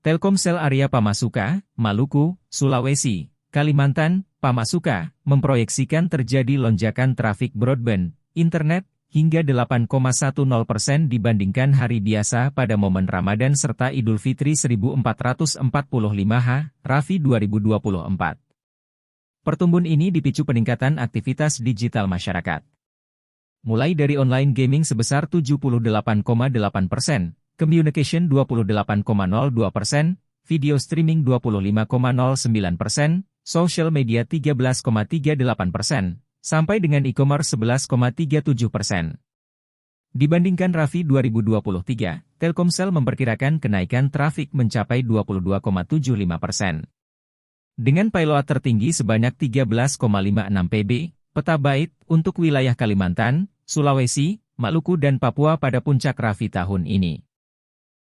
Telkomsel area Pamasuka, Maluku, Sulawesi, Kalimantan, Pamasuka, memproyeksikan terjadi lonjakan trafik broadband, internet, hingga 8,10% dibandingkan hari biasa pada momen Ramadan serta Idul Fitri 1445 Rafi 2024. Pertumbuhan ini dipicu peningkatan aktivitas digital masyarakat. Mulai dari online gaming sebesar 78,8%, communication 28,02%, video streaming 25,09%, social media 13,38%, sampai dengan e-commerce 11,37%. Dibandingkan Rafi 2023, Telkomsel memperkirakan kenaikan trafik mencapai 22,75%. Dengan payload tertinggi sebanyak 13,56 PB, petabyte, untuk wilayah Kalimantan, Sulawesi, Maluku dan Papua pada puncak Rafi tahun ini.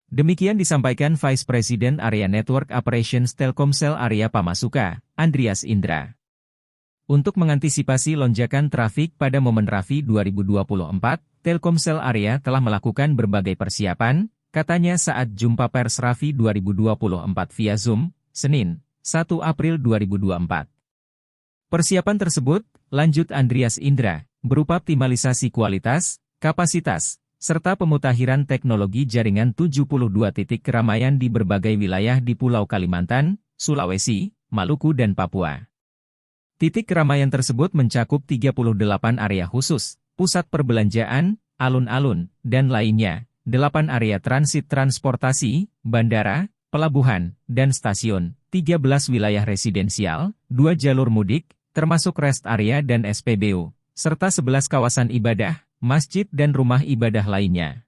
Demikian disampaikan Vice President Area Network Operations Telkomsel Area Pamasuka, Andrias Indra. Untuk mengantisipasi lonjakan trafik pada momen Rafi 2024, Telkomsel Area telah melakukan berbagai persiapan, katanya saat jumpa pers Rafi 2024 via Zoom, Senin, 1 April 2024. Persiapan tersebut, lanjut Andrias Indra, berupa optimalisasi kualitas, kapasitas, serta pemutakhiran teknologi jaringan 72 titik keramaian di berbagai wilayah di Pulau Kalimantan, Sulawesi, Maluku dan Papua. Titik keramaian tersebut mencakup 38 area khusus, pusat perbelanjaan, alun-alun, dan lainnya, 8 area transit transportasi, bandara, pelabuhan, dan stasiun, 13 wilayah residensial, 2 jalur mudik, termasuk rest area dan SPBU, serta 11 kawasan ibadah, masjid dan rumah ibadah lainnya.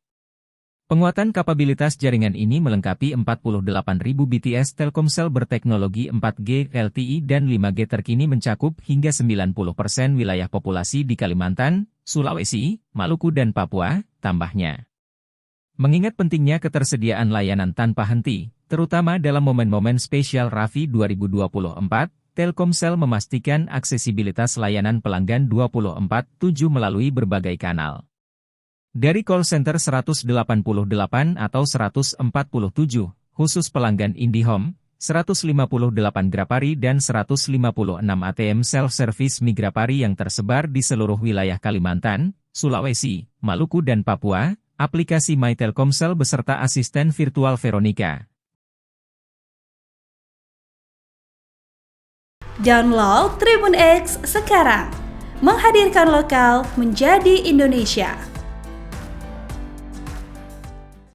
Penguatan kapabilitas jaringan ini melengkapi 48.000 BTS Telkomsel berteknologi 4G LTE dan 5G terkini mencakup hingga 90% wilayah populasi di Kalimantan, Sulawesi, Maluku dan Papua, tambahnya. Mengingat pentingnya ketersediaan layanan tanpa henti, terutama dalam momen-momen spesial Rafi 2024, Telkomsel memastikan aksesibilitas layanan pelanggan 24/7 melalui berbagai kanal. Dari call center 188 atau 147, khusus pelanggan IndiHome, 158 Grapari dan 156 ATM self-service Migrapari yang tersebar di seluruh wilayah Kalimantan, Sulawesi, Maluku dan Papua, aplikasi My Telkomsel beserta asisten virtual Veronica. Download Tribun X sekarang, menghadirkan lokal menjadi Indonesia.